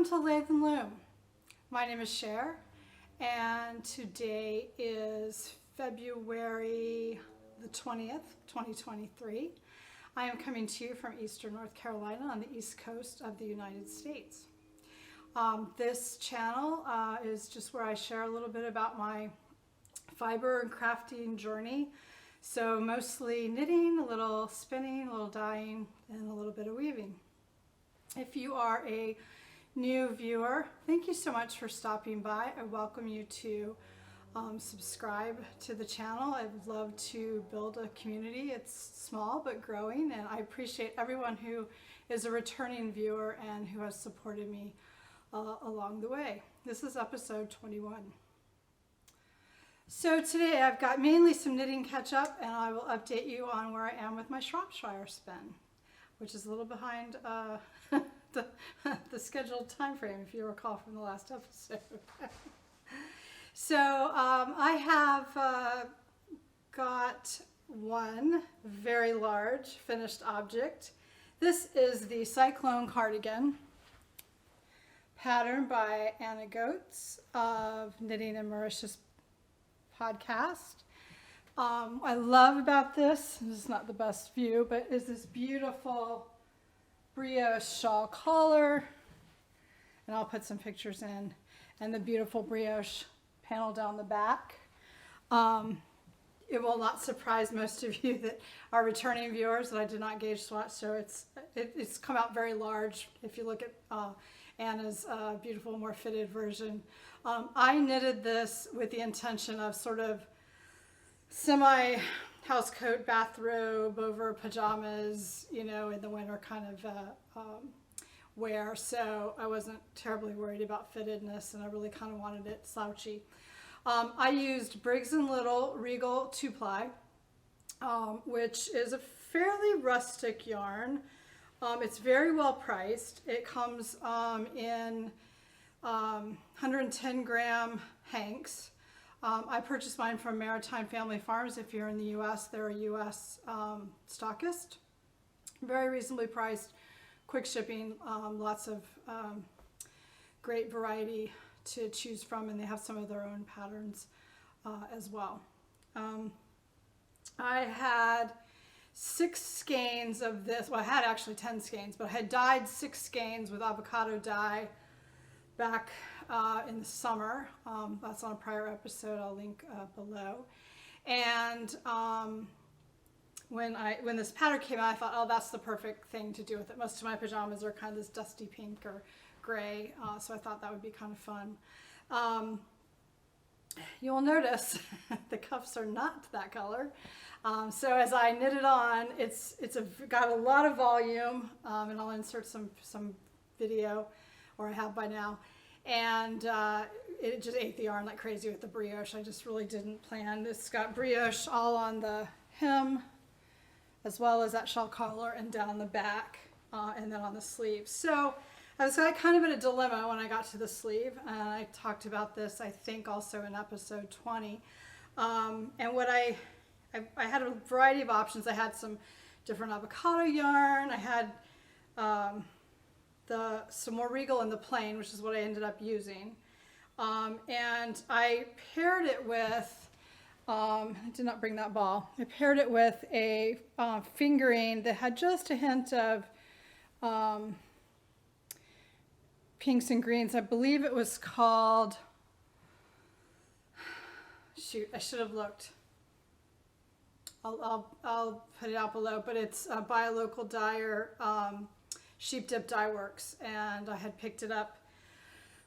Welcome to Lathe and Loom. My name is Cher, and today is February the 20th, 2023. I am coming to you from Eastern North Carolina on the East Coast of the United States. This channel is just where I share a little bit about my fiber and crafting journey. So mostly knitting, a little spinning, a little dyeing, and a little bit of weaving. If you are a new viewer, thank you so much for stopping by. I welcome you to subscribe to the channel. I'd love to build a community. It's small but growing, and I appreciate everyone who is a returning viewer and who has supported me along the way. This is episode 21. So today I've got mainly some knitting catch up, and I will update you on where I am with my Shropshire spin, which is a little behind the scheduled time frame, if you recall from the last episode. So I have got one very large finished object. This is the Cyclone Cardigan, patterned by Goetz of Knitting and Mauritius podcast. I love about this is not the best view, but is this beautiful brioche shawl collar, and I'll put some pictures in, and the beautiful brioche panel down the back. It will not surprise most of you that are returning viewers that I did not gauge swatch, so it's come out very large. If you look at Anna's beautiful, more fitted version. I knitted this with the intention of sort of semi housecoat bathrobe over pajamas, you know, in the winter kind of wear. So I wasn't terribly worried about fittedness, and I really kind of wanted it slouchy. I used Briggs & Little Regal 2-ply, which is a fairly rustic yarn. It's very well priced. It comes in 110 gram hanks. I purchased mine from Maritime Family Farms. If you're in the U.S., they're a U.S. stockist. Very reasonably priced, quick shipping, lots of great variety to choose from, and they have some of their own patterns as well. I had 6 skeins of this. Well, I had actually 10 skeins, but I had dyed 6 skeins with avocado dye back in the summer. That's on a prior episode. I'll link below. And when this pattern came out, I thought, oh, that's the perfect thing to do with it. Most of my pajamas are kind of this dusty pink or gray, so I thought that would be kind of fun. You'll notice the cuffs are not that color. So as I knit it on, it's got a lot of volume, and I'll insert some video, or I have by now. And it just ate the yarn like crazy with the brioche. I just really didn't plan. It's got brioche all on the hem, as well as that shawl collar and down the back, and then on the sleeve. So I was kind of in a dilemma when I got to the sleeve, and I talked about this, I think, also in episode 20. And what I had a variety of options. I had some different avocado yarn. I had some more Regal in the plain, which is what I ended up using. And I paired it with, I did not bring that ball. I paired it with a fingering that had just a hint of pinks and greens. I believe it was called, shoot, I should have looked. I'll put it out below, but it's by a local dyer, Sheep Dip Dye Works, and I had picked it up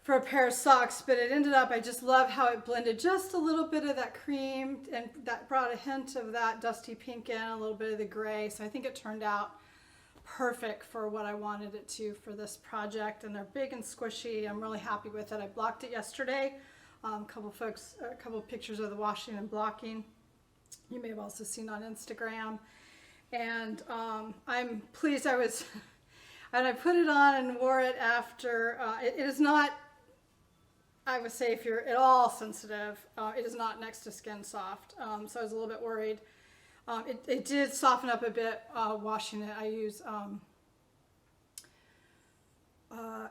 for a pair of socks, but it ended up, I just love how it blended just a little bit of that cream, and that brought a hint of that dusty pink in, a little bit of the gray, so I think it turned out perfect for what I wanted it to for this project, and they're big and squishy. I'm really happy with it. I blocked it yesterday. A couple of pictures of the washing and blocking. You may have also seen on Instagram, and I'm pleased. And I put it on and wore it after. It is not, I would say, if you're at all sensitive, it is not next to skin soft. So I was a little bit worried. It did soften up a bit washing it. I use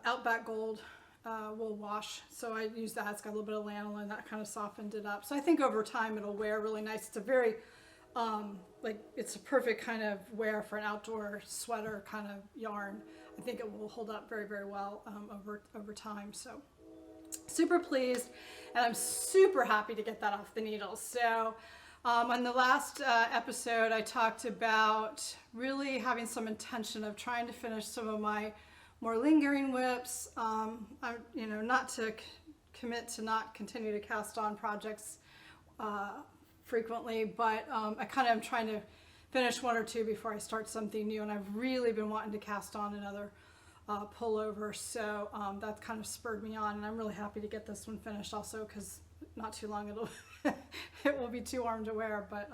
Outback Gold wool wash. So I use that. It's got a little bit of lanolin, that kind of softened it up. So I think over time it'll wear really nice. It's a very, like it's a perfect kind of wear for an outdoor sweater kind of yarn. I think it will hold up very, very well over time. So super pleased, and I'm super happy to get that off the needles. So on the last episode, I talked about really having some intention of trying to finish some of my more lingering whips. You know, not to commit to not continue to cast on projects frequently, but I kind of am trying to finish one or two before I start something new, and I've really been wanting to cast on another pullover, so that kind of spurred me on, and I'm really happy to get this one finished also, because not too long it will be too warm to wear, but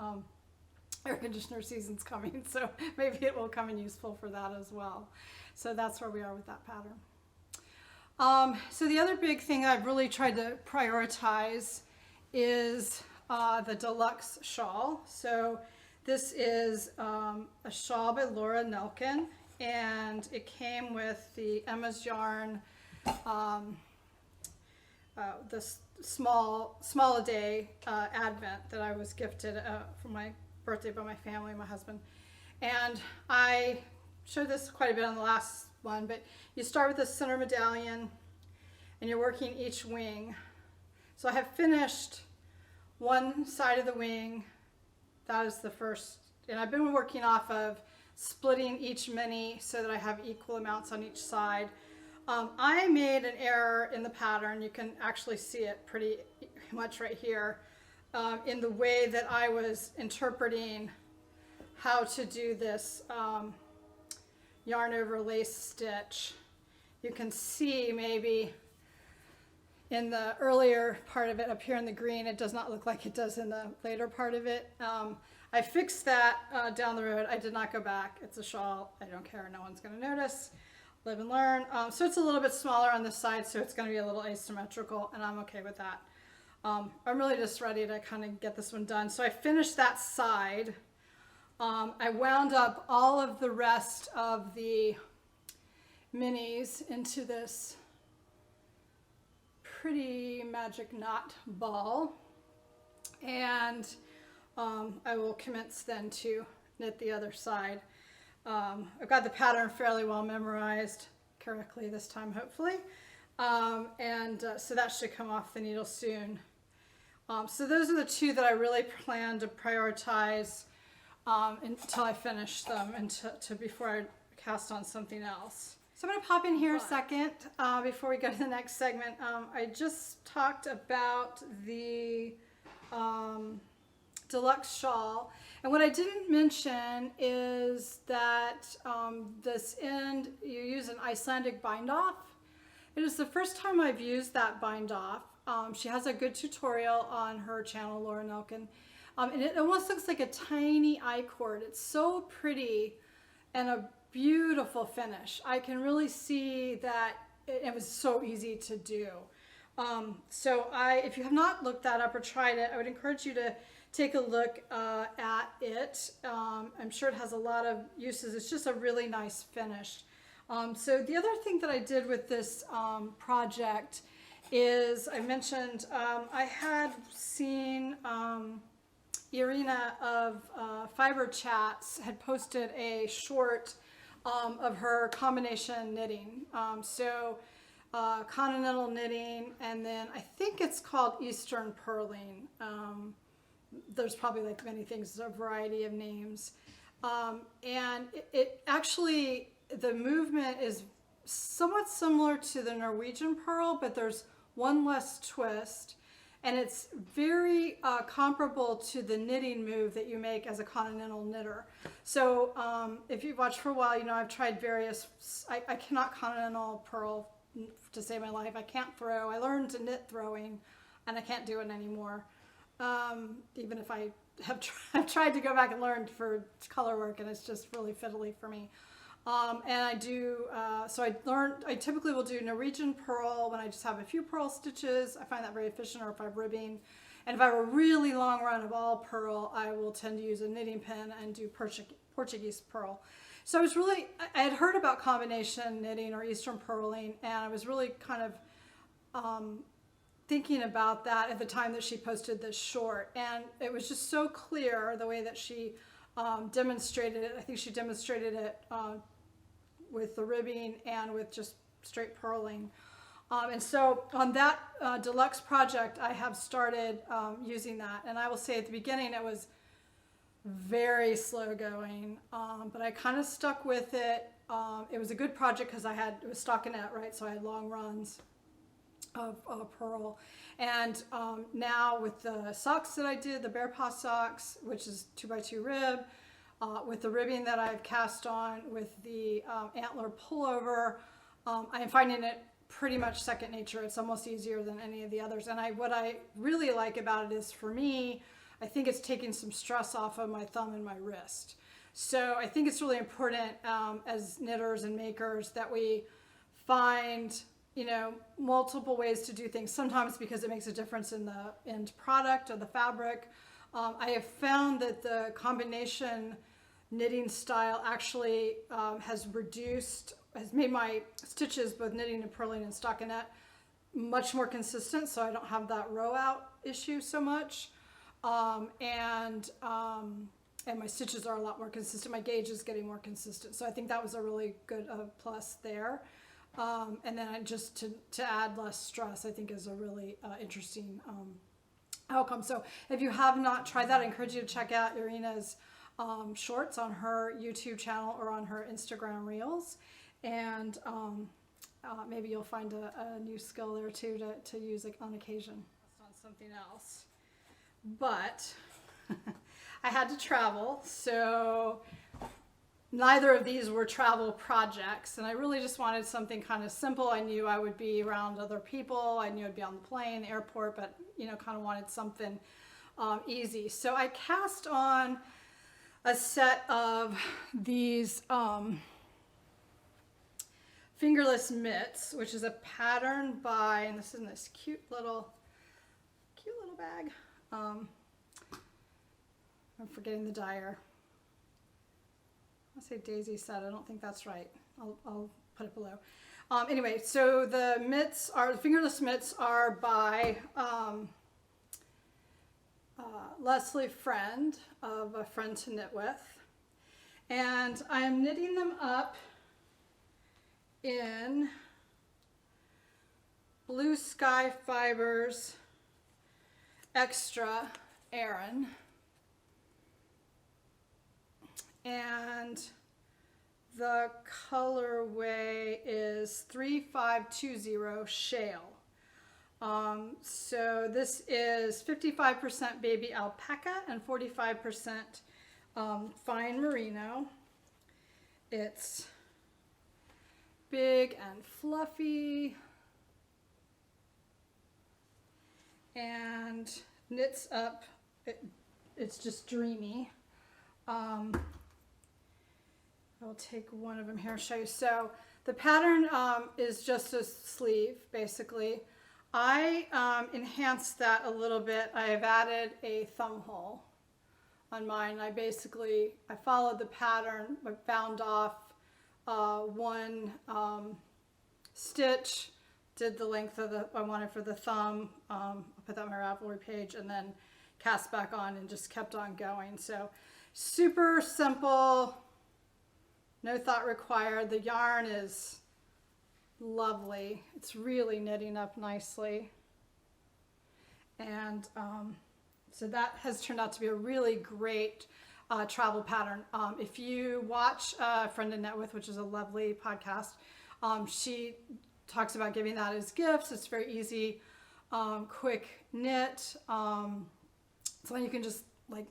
air conditioner season's coming, so maybe it will come in useful for that as well. So that's where we are with that pattern. So the other big thing I've really tried to prioritize is the DaLuxe Shawl. So this is a shawl by Nelkin, and it came with the Emma's Yarn, this small a day advent that I was gifted for my birthday by my family, my husband. And I showed this quite a bit on the last one, but you start with the center medallion and you're working each wing. So I have finished one side of the wing. That is the first, and I've been working off of splitting each mini so that I have equal amounts on each side. I made an error in the pattern. You can actually see it pretty much right here in the way that I was interpreting how to do this yarn over lace stitch. You can see maybe in the earlier part of it up here in the green, it does not look like it does in the later part of it. I fixed that down the road. I did not go back. It's a shawl. I don't care. No one's going to notice. Live and learn. So it's a little bit smaller on this side, so it's going to be a little asymmetrical, and I'm okay with that. I'm really just ready to kind of get this one done. So I finished that side. I wound up all of the rest of the minis into this pretty magic knot ball, and I will commence then to knit the other side. I've got the pattern fairly well memorized correctly this time, hopefully, so that should come off the needle soon. So those are the two that I really plan to prioritize until I finish them and before I cast on something else. So I'm going to pop in here a second before we go to the next segment. I just talked about the DaLuxe Shawl, and what I didn't mention is that this end, you use an Icelandic bind off. It is the first time I've used that bind off. She has a good tutorial on her channel, Laura Nelkin, and it almost looks like a tiny I-cord. It's so pretty and a beautiful finish. I can really see that it was so easy to do. So if you have not looked that up or tried it, I would encourage you to take a look at it. I'm sure it has a lot of uses. It's just a really nice finish. So the other thing that I did with this project is I mentioned I had seen Irina of Fiber Chats had posted a short of her combination knitting. Continental knitting, and then I think it's called Eastern purling. There's probably like many things, a variety of names. And it actually, the movement is somewhat similar to the Norwegian purl, but there's one less twist. And it's very comparable to the knitting move that you make as a continental knitter. So if you've watched for a while, you know I've tried various, I cannot continental purl to save my life. I can't throw. I learned to knit throwing, and I can't do it anymore. Even if I have tried to go back and learn for color work, and it's just really fiddly for me. And I do, so I typically will do Norwegian purl when I just have a few purl stitches. I find that very efficient, or if I'm ribbing. And if I have a really long run of all purl, I will tend to use a knitting pin and do Portuguese purl. So I had heard about combination knitting or Eastern purling, and I was really kind of thinking about that at the time that she posted this short. And it was just so clear the way that she demonstrated it. I think she demonstrated it with the ribbing and with just straight purling. And so on that deluxe project, I have started using that. And I will say at the beginning, it was very slow going, but I kind of stuck with it. It was a good project because it was stockinette, right? So I had long runs of purl. And now with the socks that I did, the bear paw socks, which is 2x2 rib, with the ribbing that I've cast on, with the Antler Pullover, I'm finding it pretty much second nature. It's almost easier than any of the others. And what I really like about it is, for me, I think it's taking some stress off of my thumb and my wrist. So I think it's really important as knitters and makers that we find, multiple ways to do things. Sometimes because it makes a difference in the end product or the fabric. I have found that the combination knitting style actually has made my stitches, both knitting and purling and stockinette, much more consistent, so I don't have that row out issue so much. And my stitches are a lot more consistent. My gauge is getting more consistent. So I think that was a really good plus there. And then just to add less stress, I think is a really interesting outcome. So if you have not tried that, I encourage you to check out Irina's shorts on her YouTube channel or on her Instagram reels. And maybe you'll find a new skill there too to use on occasion. That's on something else. But I had to travel, so neither of these were travel projects, and I really just wanted something kind of simple. I knew I would be around other people. I knew I'd be on the plane, the airport, but kind of wanted something easy. So I cast on a set of these fingerless mitts, which is a pattern by, and this is in this cute little bag. I'm forgetting the dyer. I'll say Daisy said, I don't think that's right. I'll put it below. Anyway, so the fingerless mitts are by Leslie Friend of A Friend to Knit With. And I am knitting them up in Blue Sky Fibers Extra Aran, and the colorway is 3520 Shale. So this is 55% baby alpaca and 45% fine merino. It's big and fluffy and knits up. It's just dreamy. I'll take one of them here and show you. So the pattern is just a sleeve, basically. I enhanced that a little bit. I have added a thumb hole on mine. I followed the pattern, but bound off one stitch, did the length of I wanted for the thumb. I'll put that on my Ravelry page, and then cast back on and just kept on going. So super simple, no thought required. The yarn is lovely. It's really knitting up nicely. And so that has turned out to be a really great travel pattern. If you watch Friend to Knit With, which is a lovely podcast, she talks about giving that as gifts. It's very easy, quick knit. Something you can just like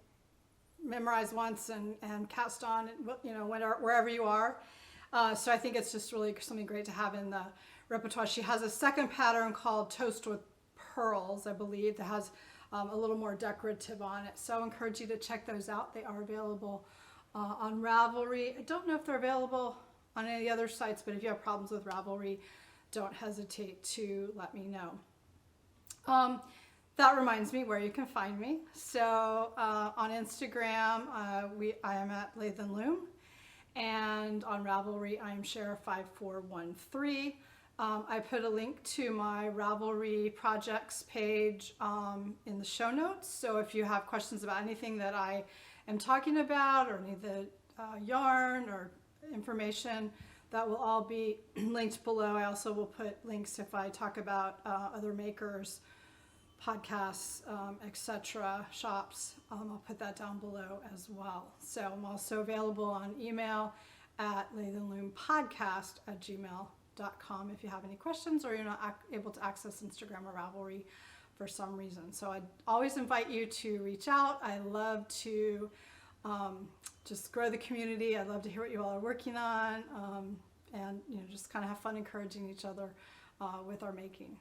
memorize once and cast on, wherever you are. So I think it's just really something great to have in the repertoire. She has a second pattern called Toast with Pearls, I believe, that has a little more decorative on it. So I encourage you to check those out. They are available on Ravelry. I don't know if they're available on any of the other sites, but if you have problems with Ravelry, don't hesitate to let me know. that reminds me where you can find me. So on Instagram, I am at Lathe and Loom, and on Ravelry, I am Share5413. I put a link to my Ravelry projects page in the show notes. So if you have questions about anything that I am talking about, or need the yarn or information, that will all be linked below. I also will put links if I talk about other makers, podcasts, etc., shops. I'll put that down below as well. So I'm also available on email at latheandloompodcast@gmail.com if you have any questions, or you're not able to access Instagram or Ravelry for some reason. So I always invite you to reach out. I love to just grow the community. I love to hear what you all are working on, and just kind of have fun encouraging each other with our making.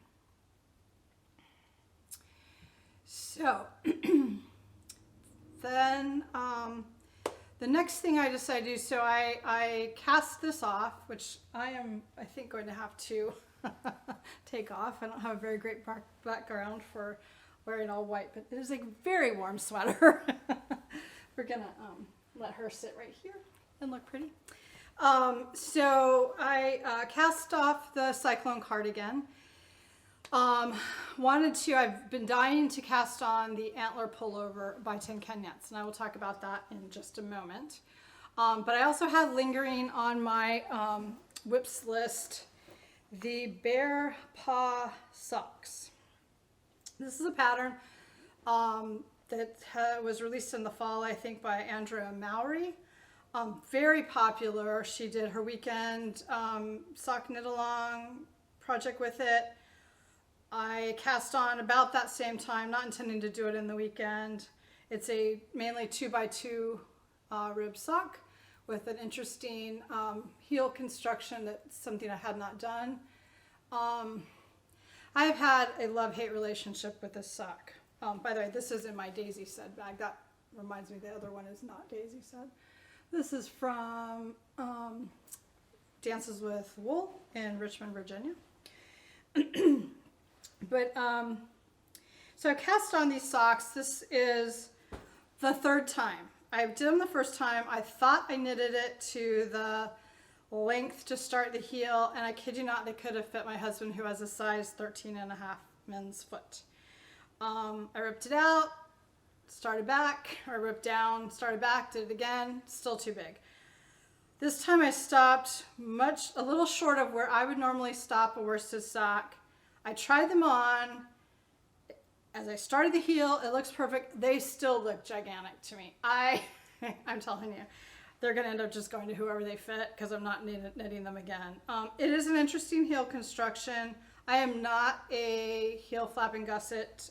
So then the next thing I decided to do, so I cast this off, which I think going to have to take off. I don't have a very great background for wearing all white, but it is a very warm sweater. We're gonna let her sit right here and look pretty. So I cast off the Cyclone Cardigan. I've been dying to cast on the Antler Pullover by Tin Can Knits, and I will talk about that in just a moment. But I also had lingering on my whips list the Bear Paw Socks. This is a pattern that was released in the fall, I think, by Andrea Mowry. Very popular. She did her weekend sock knit along project with it. I cast on about that same time, not intending to do it in the weekend. It's a mainly 2x2 rib sock with an interesting heel construction. That's something I had not done. I've had a love-hate relationship with this sock. By the way, this is in my daisy sed bag. That reminds me the other one is not daisy sed. This is from Dances with Wool in Richmond, Virginia. But so I cast on these socks. This is the third time. I did them the first time. I thought I knitted it to the length to start the heel, and I kid you not, they could have fit my husband, who has a size 13.5 men's foot. I ripped it out, started back, or ripped down, started back, did it again, still too big. This time I stopped a little short of where I would normally stop a worsted sock. I tried them on. As I started the heel, it looks perfect. They still look gigantic to me. I'm telling you, they're going to end up just going to whoever they fit, because I'm not knitting them again. It is an interesting heel construction. I am not a heel flap and gusset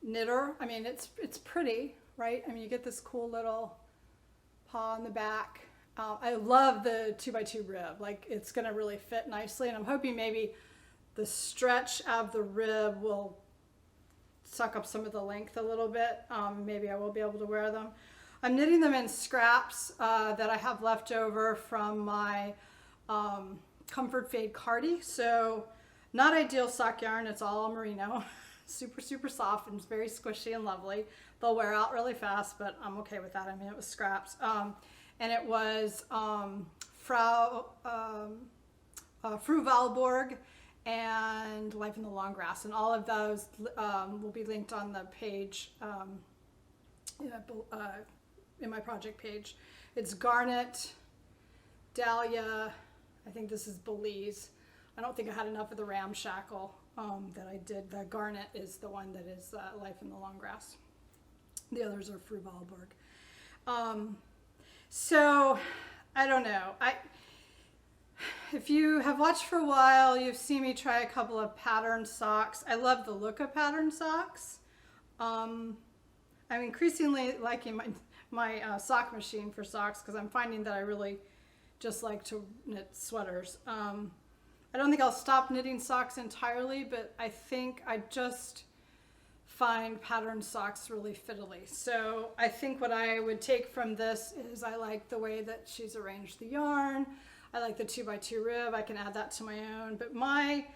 knitter. I mean, it's pretty, right? I mean, you get this cool little paw in the back. I love the 2x2 rib. Like, it's going to really fit nicely, and I'm hoping maybe the stretch of the rib will suck up some of the length a little bit. Maybe I will be able to wear them. I'm knitting them in scraps that I have left over from my Comfort Fade Cardi. So not ideal sock yarn. It's all merino. Super, super soft and very squishy and lovely. They'll wear out really fast, but I'm okay with that. I mean, it was scraps. And it was Fru Valborg and Life in the Long Grass, and all of those will be linked on the page in my project page. It's Garnet, Dahlia, I think this is Belize. I don't think I had enough of the ramshackle that I did. The Garnet is the one that is Life in the Long Grass. The others are Fru Valborg. So I don't know. If you have watched for a while, you've seen me try a couple of patterned socks. I love the look of patterned socks. I'm increasingly liking my sock machine for socks, because I'm finding that I really just like to knit sweaters. I don't think I'll stop knitting socks entirely, but I think I just find patterned socks really fiddly. So I think what I would take from this is I like the way that she's arranged the yarn. I like the 2x2 rib. I can add that to my own. But my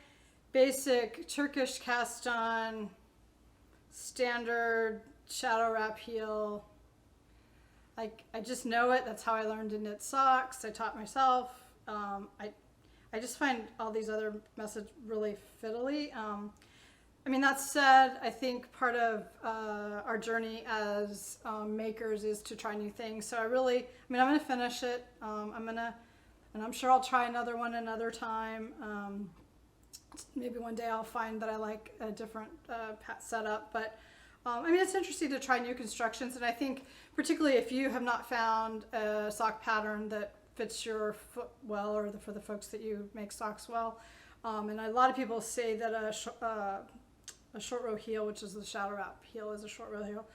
basic Turkish cast on standard shadow wrap heel. Like, I just know it. That's how I learned to knit socks. I taught myself. I just find all these other methods really fiddly. I mean, that said, I think part of our journey as makers is to try new things. So I'm going to finish it. And I'm sure I'll try another one another time. Maybe one day I'll find that I like a different setup. But I mean, it's interesting to try new constructions. And I think particularly if you have not found a sock pattern that fits your foot well, or for the folks that you make socks well. And a lot of people say that a short row heel, which is the shadow wrap heel, is a short row heel,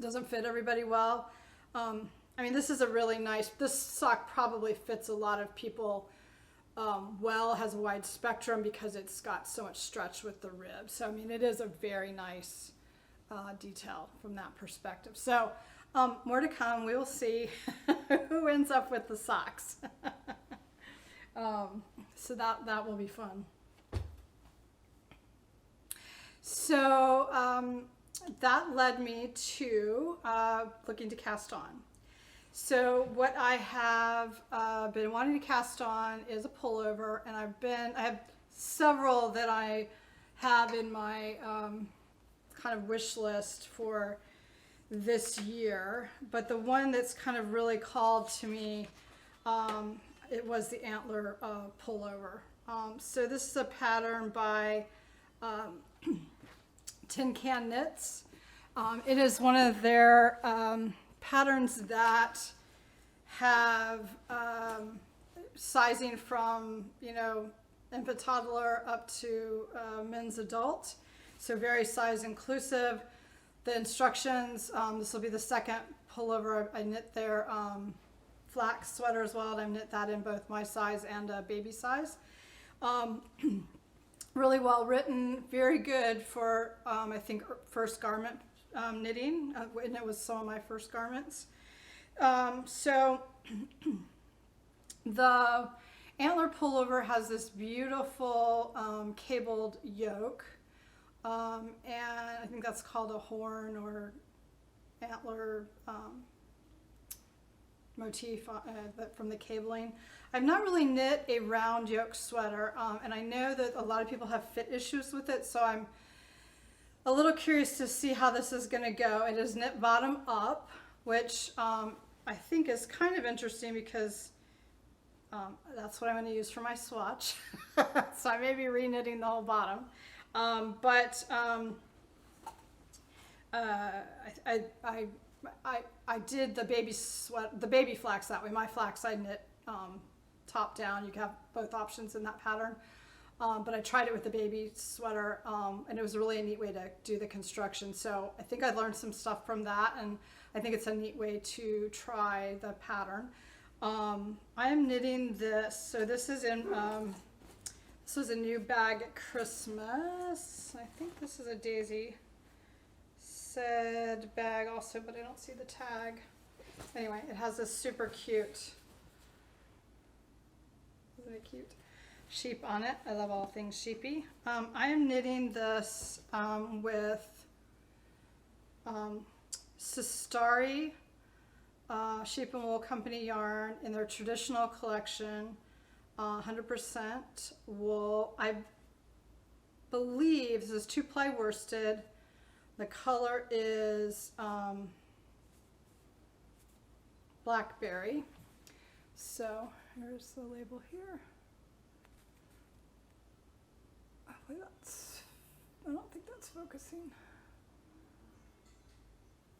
doesn't fit everybody well. I mean, this is a really nice, this sock probably fits a lot of people well, has a wide spectrum because it's got so much stretch with the rib. So, I mean, it is a very nice detail from that perspective. So, more to come. We will see who ends up with the socks. So that will be fun. So that led me to looking to cast on. So what I have been wanting to cast on is a pullover, and I have several that I have in my kind of wish list for this year, but the one that's kind of really called to me, it was the Antler Pullover. So this is a pattern by Tin Can Knits. It is one of their patterns that have sizing from, infant toddler up to men's adult. So very size inclusive. The instructions, this will be the second pullover I knit their flax sweater as well, and I've knit that in both my size and baby size. Really well written, very good for, I think, first garment knitting, and it was some of my first garments. So the Antler Pullover has this beautiful cabled yoke. And I think that's called a horn or antler motif from the cabling. I've not really knit a round yoke sweater, and I know that a lot of people have fit issues with it, so I'm a little curious to see how this is going to go. It is knit bottom up, which I think is kind of interesting because that's what I'm going to use for my swatch. So I may be re-knitting the whole bottom. But I did the baby flax that way. My flax I knit top down. You can have both options in that pattern. But I tried it with the baby sweater, and it was really a neat way to do the construction. So I think I learned some stuff from that, and I think it's a neat way to try the pattern. I am knitting this. So this is in. This was a new bag at Christmas. I think this is a Daisy said bag also, but I don't see the tag. Anyway, it has this super cute, isn't it cute, sheep on it. I love all things sheepy. I am knitting this with Sistari Sheep and Wool Company yarn in their traditional collection. 100% wool. I believe this is 2-ply worsted. The color is blackberry. So here's the label here. Hopefully I don't think that's focusing.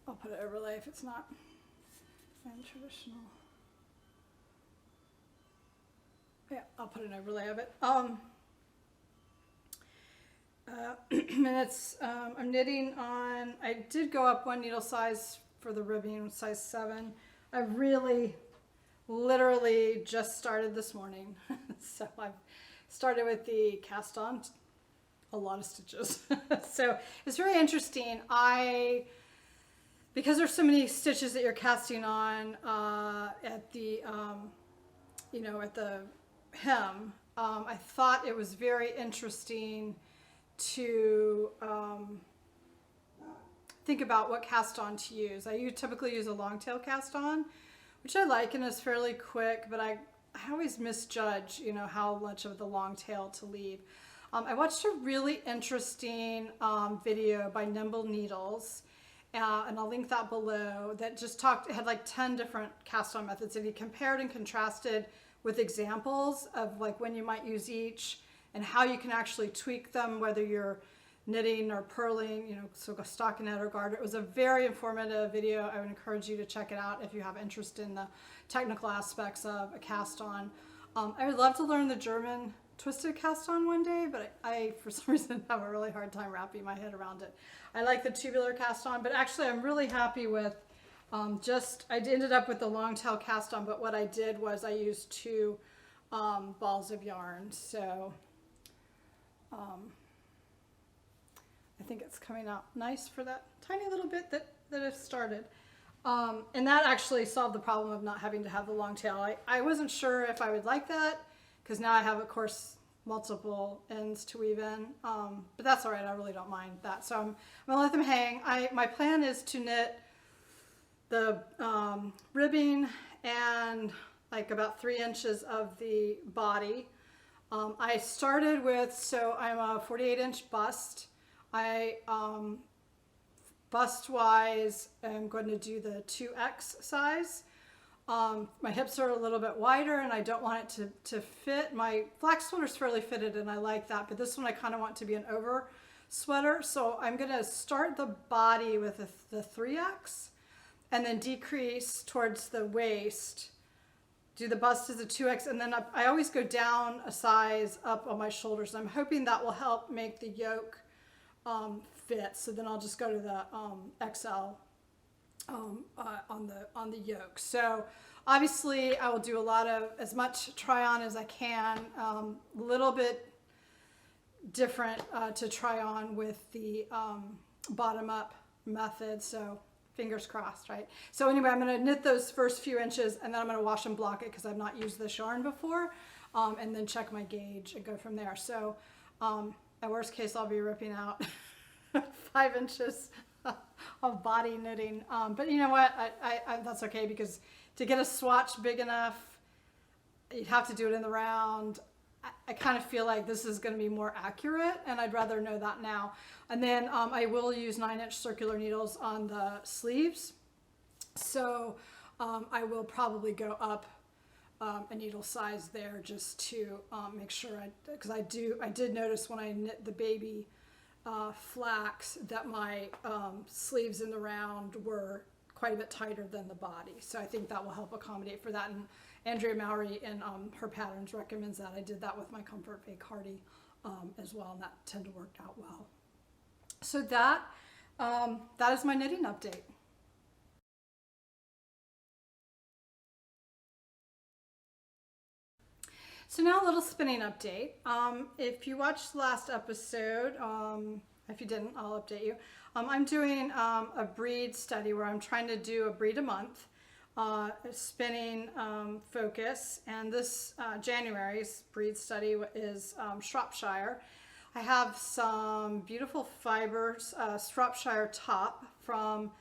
I'll put an overlay if it's not. And traditional. Yeah, I'll put an overlay of it. And it's, I'm knitting on, I did go up one needle size for the ribbing, size 7. I really, literally just started this morning. So I've started with the cast on, a lot of stitches. So it's very interesting. Because there's so many stitches that you're casting on at the, at the hem, I thought it was very interesting to think about what cast on to use. I typically use a long tail cast on, which I like and is fairly quick, but I always misjudge, you know, how much of the long tail to leave. I watched a really interesting video by Nimble Needles, and I'll link that below, that just it had like 10 different cast on methods, and he compared and contrasted with examples of like when you might use each and how you can actually tweak them, whether you're knitting or purling, you know, so a stockinette or garter. It was a very informative video. I would encourage you to check it out if you have interest in the technical aspects of a cast on. I would love to learn the German twisted cast on one day, but I for some reason have a really hard time wrapping my head around it. I like the tubular cast on, but actually I'm really happy with I ended up with the long tail cast on, but what I did was I used 2 balls of yarn. So I think it's coming out nice for that tiny little bit that it started. And that actually solved the problem of not having to have the long tail. I wasn't sure if I would like that, because now I have, of course, multiple ends to weave in, but that's all right. I really don't mind that. So I'm gonna let them hang. My plan is to knit the ribbing and like about 3 inches of the body. I started with, so I'm a 48-inch bust. I bust wise am going to do the 2X size. My hips are a little bit wider and I don't want it to fit. My black sweater is fairly fitted and I like that, but this one I kind of want to be an over sweater. So I'm going to start the body with the 3X and then decrease towards the waist. Do the bust as a 2X, and then I always go down a size up on my shoulders. I'm hoping that will help make the yoke fit. So then I'll just go to the XL on the yoke. So obviously I will do a lot of as much try on as I can. A little bit different to try on with the bottom up method. So fingers crossed, right? So anyway, I'm going to knit those first few inches and then I'm going to wash and block it because I've not used this yarn before, and then check my gauge and go from there. So at worst case, I'll be ripping out 5 inches of body knitting. But you know what? That's okay, because to get a swatch big enough, you'd have to do it in the round. I kind of feel like this is going to be more accurate, and I'd rather know that now. And then I will use 9-inch circular needles on the sleeves. So I will probably go up a needle size there just to make sure, because I did notice when I knit the baby flax that my sleeves in the round were quite a bit tighter than the body. So I think that will help accommodate for that. And Andrea Mowry in her patterns recommends that. I did that with my Comfort Fake Hardy as well, and that tended to work out well. So that is my knitting update. So now a little spinning update. If you watched the last episode, if you didn't, I'll update you. I'm doing a breed study where I'm trying to do a breed a month, spinning focus, and this January's breed study is Shropshire. I have some beautiful fibers, Shropshire top from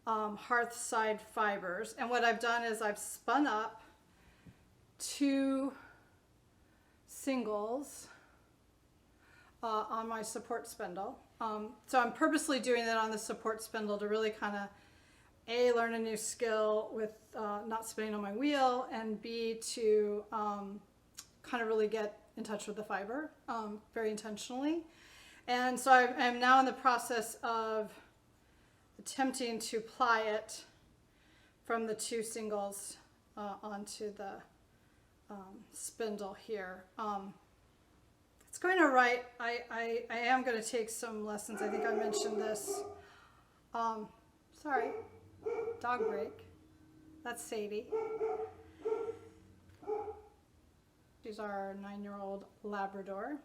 Hearthside Fibers, and what I've done is I've spun up 2 singles on my support spindle. So I'm purposely doing that on the support spindle to really kind of A, learn a new skill with not spinning on my wheel, and B, to kind of really get in touch with the fiber very intentionally. And so I'm now in the process of attempting to ply it from the 2 singles onto the spindle here. It's going to write, I am going to take some lessons. I think I mentioned this. Sorry, dog break. That's Sadie. She's our 9-year-old Labrador.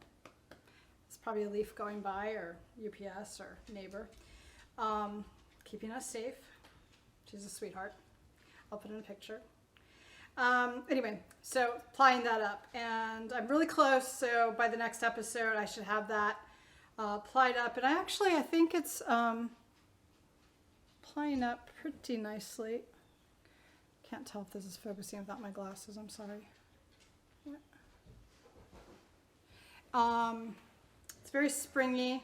It's probably a leaf going by, or UPS, or neighbor. Keeping us safe. She's a sweetheart. I'll put in a picture. Anyway, so plying that up, and I'm really close, so by the next episode I should have that plied up, and I think it's plying up pretty nicely. Can't tell if this is focusing without my glasses, I'm sorry. It's very springy.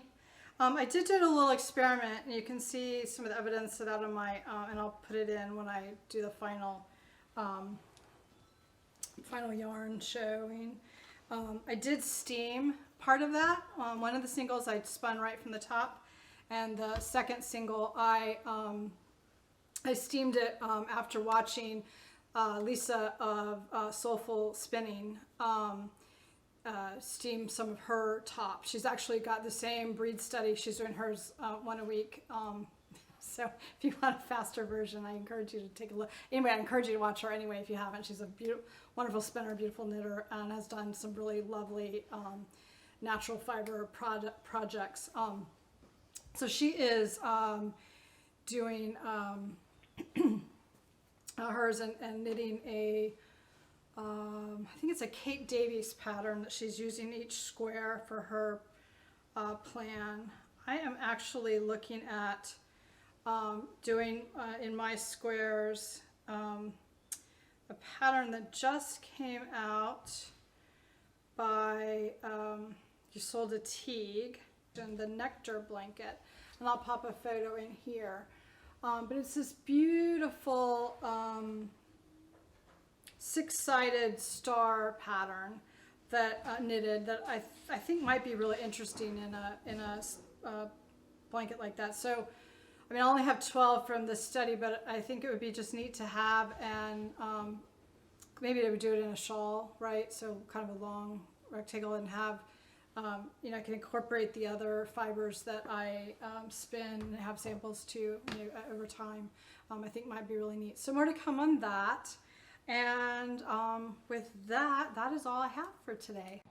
I did do a little experiment, and you can see some of the evidence of that on my, and I'll put it in when I do the final yarn showing. I did steam part of that. One of the singles I spun right from the top, and the second single I steamed it after watching Lisa of Soulful Spinning steam some of her tops. She's actually got the same breed study. She's doing hers one a week. So if you want a faster version, I encourage you to take a look. Anyway, I encourage you to watch her anyway if you haven't. She's a wonderful spinner, beautiful knitter, and has done some really lovely natural fiber projects. So she is doing hers and knitting a I think it's a Kate Davies pattern that she's using each square for her plan. I am actually looking at doing in my squares a pattern that just came out by Isolde Teague, and the Nectar blanket, and I'll pop a photo in here. But it's this beautiful six-sided star pattern that knitted that I think might be really interesting in a blanket like that. So, I mean, I only have 12 from this study, but I think it would be just neat to have, and maybe they would do it in a shawl, right? So kind of a long rectangle, and have, you know, I can incorporate the other fibers that I spin and have samples to, you know, over time. I think might be really neat. So more to come on that. And with that, that is all I have for today.